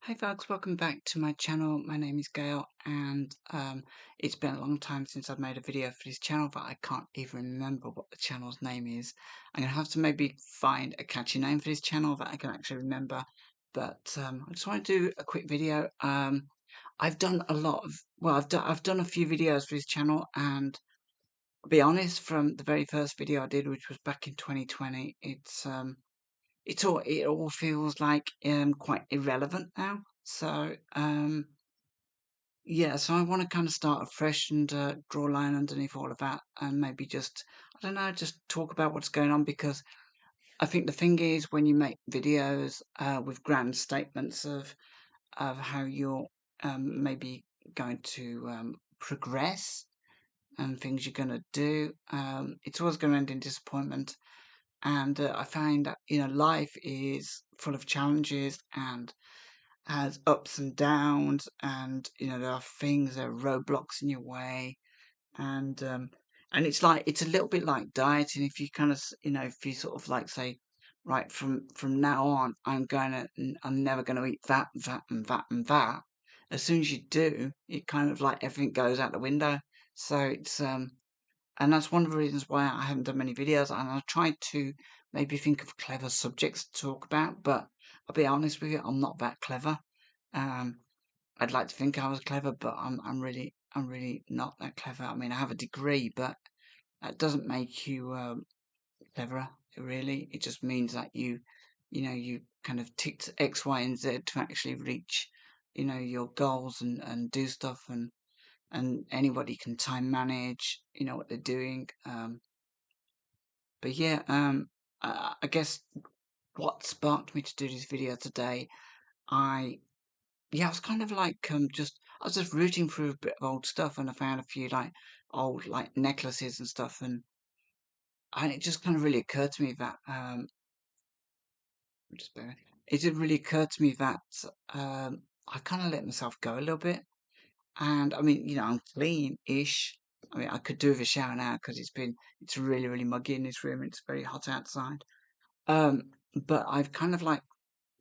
Hey folks, welcome back to my channel. My name is Gail, and it's been a long time since I've made a video for this channel, but I can't even remember what the channel's name is. I'm gonna have to maybe find a catchy name for this channel that I can actually remember. But I just want to do a quick video. I've done a lot of, well, I've done a few videos for this channel, and I'll be honest, from the very first video I did, which was back in 2020, it all feels like quite irrelevant now. Yeah, so I want to kind of start afresh and draw a line underneath all of that, and maybe just I don't know, just talk about what's going on, because I think the thing is, when you make videos with grand statements of how you're maybe going to progress and things you're going to do, it's always going to end in disappointment. And I find that life is full of challenges and has ups and downs, and there are things, there are roadblocks in your way, and it's a little bit like dieting. If you kind of if you sort of like say, right, from now on, I'm never gonna eat that, that, and that, and that. As soon as you do, it kind of like everything goes out the window. So it's and that's one of the reasons why I haven't done many videos, and I tried to maybe think of clever subjects to talk about, but I'll be honest with you, I'm not that clever. Um, I'd like to think I was clever, but I'm really not that clever. I mean, I have a degree, but that doesn't make you cleverer, really. It just means that you kind of ticked X, Y, and Z to actually reach, your goals and do stuff, and anybody can time manage, what they're doing. But yeah, I guess what sparked me to do this video today, I yeah, I was kind of like I was just rooting through a bit of old stuff, and I found a few like old like necklaces and stuff, and it just kind of really occurred to me that just bear with- it did really occur to me that I kind of let myself go a little bit, and I mean, I'm clean-ish. I mean, I could do with a shower now because it's really really muggy in this room. It's very hot outside. But I've kind of like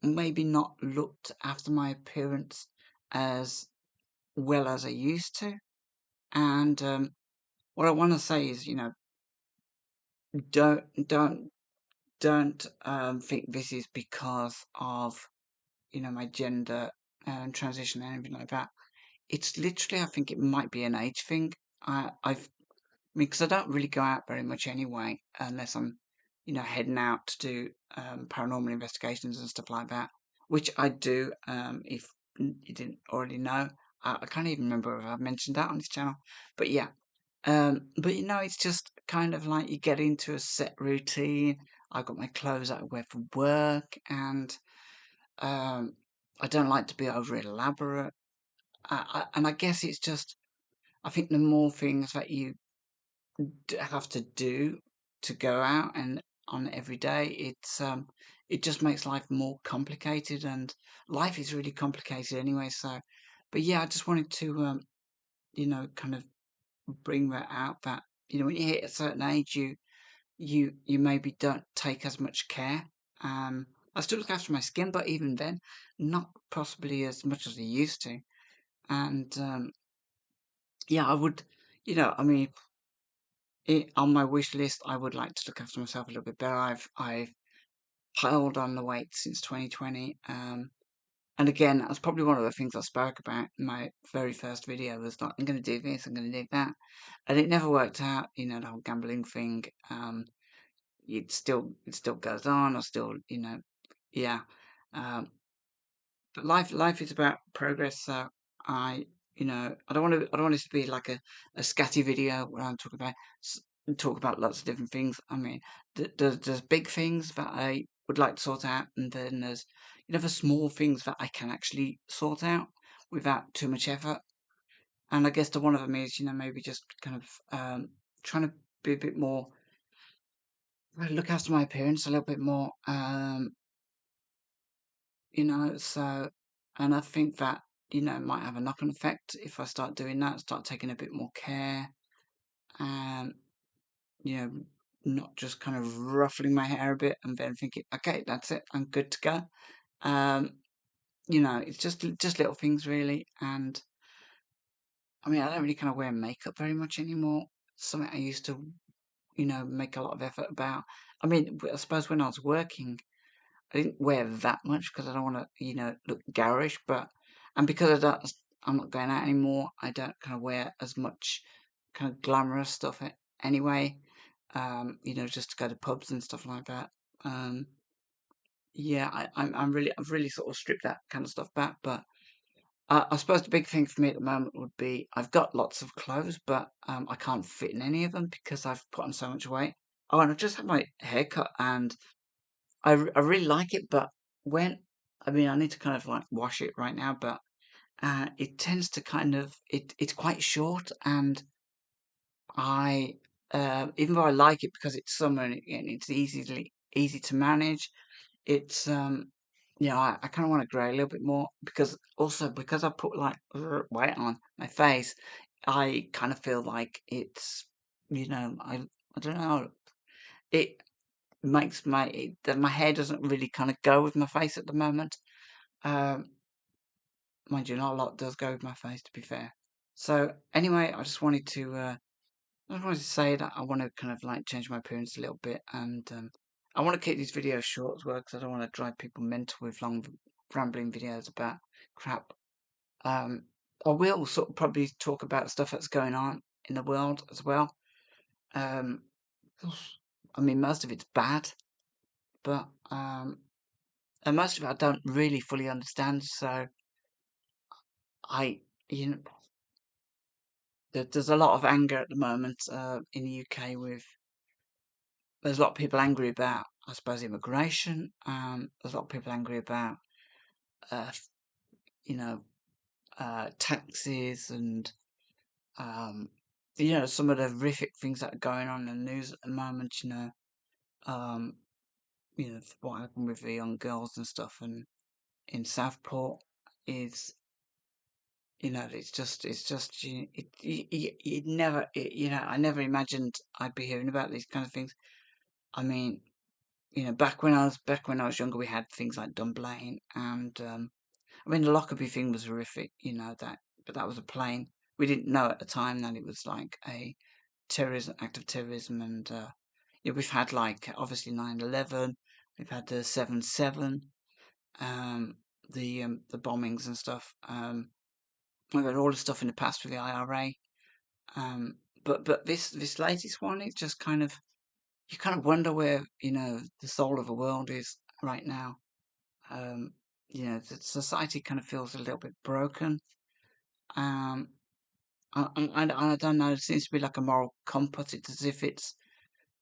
maybe not looked after my appearance as well as I used to. And what I want to say is, don't don't don't think this is because of my gender and transition and anything like that. It's literally, I think it might be an age thing. I mean, because I don't really go out very much anyway, unless I'm heading out to do paranormal investigations and stuff like that, which I do. If you didn't already know, I can't even remember if I've mentioned that on this channel, but yeah. But it's just kind of like you get into a set routine. I've got my clothes that I wear for work, and um, I don't like to be over elaborate. And I guess it's just, I think the more things that you have to do to go out and on every day, it just makes life more complicated, and life is really complicated anyway. So, but yeah, I just wanted to kind of bring that out, that when you hit a certain age, you maybe don't take as much care. I still look after my skin, but even then, not possibly as much as I used to. And yeah, I would, I mean, on my wish list, I would like to look after myself a little bit better. I've piled on the weight since 2020. And again, that's probably one of the things I spoke about in my very first video, was like, I'm going to do this, I'm going to do that. And it never worked out, the whole gambling thing. It still goes on, or still, yeah. Um, but life is about progress. So I, I don't want this to be like a scatty video where I'm talking about talk about lots of different things. I mean, there's big things that I would like to sort out, and then there's the small things that I can actually sort out without too much effort. And I guess the one of them is, maybe just kind of trying to be a bit more, look after my appearance a little bit more. So, and I think that, might have a knock-on effect if I start doing that, start taking a bit more care, and, you know, not just kind of ruffling my hair a bit and then thinking, okay, that's it, I'm good to go. Um, it's just little things really. And I mean, I don't really kind of wear makeup very much anymore. Something I used to, make a lot of effort about. I mean, I suppose when I was working, I didn't wear that much because I don't want to, look garish. And because I'm not going out anymore, I don't kind of wear as much kind of glamorous stuff anyway. Just to go to pubs and stuff like that. Um, yeah, I've really sort of stripped that kind of stuff back. But I suppose the big thing for me at the moment would be I've got lots of clothes, but I can't fit in any of them because I've put on so much weight. Oh, and I just had my hair cut, and I really like it, but when I mean, I need to kind of like wash it right now, but it tends to kind of it's quite short, and I even though I like it because it's summer and it's easy to manage, it's I kind of want to grow a little bit more because also because I put like weight on my face, I kind of feel like it's I don't know, it makes that my hair doesn't really kind of go with my face at the moment. Um, Mind you, not a lot does go with my face, to be fair. So anyway, I just wanted to say that I want to kind of like change my appearance a little bit, and I want to keep these videos short as well because I don't want to drive people mental with long rambling videos about crap. Um, I will sort of probably talk about stuff that's going on in the world as well. Um, I mean, most of it's bad, but and most of it I don't really fully understand. So I, you know, there's a lot of anger at the moment in the UK with. There's a lot of people angry about, I suppose, immigration. There's a lot of people angry about, uh, you know, taxes and, um, some of the horrific things that are going on in the news at the moment. Um, what happened with the young girls and stuff, and in Southport is, it's just, it never, I never imagined I'd be hearing about these kind of things. I mean, back when I was younger, we had things like Dunblane, and I mean the Lockerbie thing was horrific, but that was a plane. We didn't know at the time that it was like a terrorism act of terrorism, and we've had like obviously 9/11, we've had the 7/7, um, the bombings and stuff. We've had all the stuff in the past with the IRA, but this latest one, it just kind of you kind of wonder where the soul of the world is right now. Um, the society kind of feels a little bit broken. Um, I don't know. It seems to be like a moral compass. It's as if it's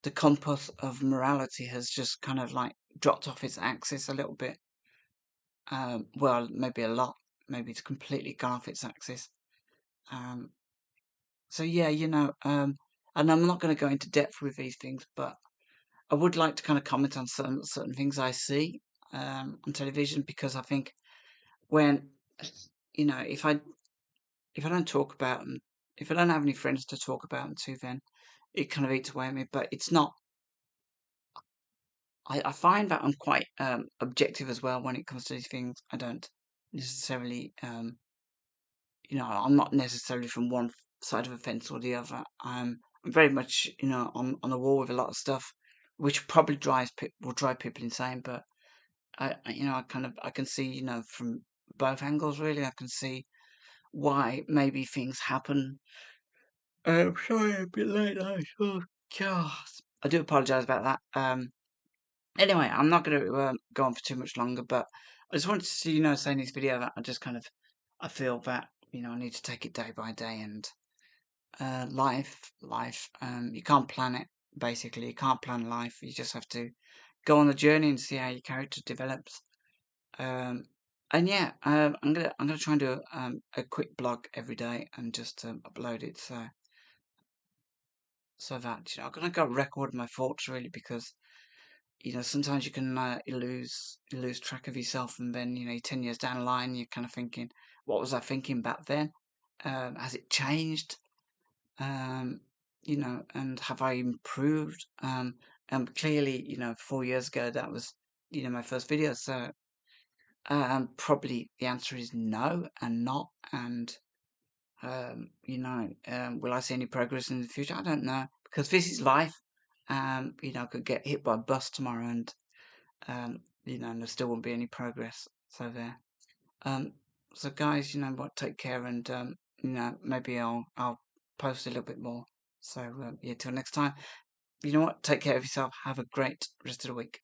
the compass of morality has just kind of like dropped off its axis a little bit. Well, maybe a lot. Maybe it's completely gone off its axis. Um, so yeah, and I'm not going to go into depth with these things, but I would like to kind of comment on certain things I see on television because I think when if I don't talk about them, if I don't have any friends to talk about them to, then it kind of eats away at me. But it's not. I find that I'm quite objective as well when it comes to these things. I don't necessarily, I'm not necessarily from one side of the fence or the other. I'm very much, on the wall with a lot of stuff, which probably will drive people insane. But I can see, from both angles really. I can see why maybe things happen. Sorry, a bit late. Oh, God. I do apologise about that. Anyway, I'm not going to go on for too much longer, but I just wanted to, say in this video that I feel that, I need to take it day by day, and life, you can't plan it, basically. You can't plan life. You just have to go on the journey and see how your character develops. Um, and yeah, I'm gonna try and do a quick blog every day and just upload it so that I'm gonna go record my thoughts really because sometimes you can you lose track of yourself, and then you're 10 years down the line you're kind of thinking, what was I thinking back then? Has it changed? And have I improved? And clearly, 4 years ago that was my first video, so Probably the answer is no and not, and will I see any progress in the future? I don't know, because this is life. I could get hit by a bus tomorrow, and and there still won't be any progress. So there. Um, so guys, you know what? Take care, and maybe I'll post a little bit more. So yeah, till next time. You know what? Take care of yourself. Have a great rest of the week.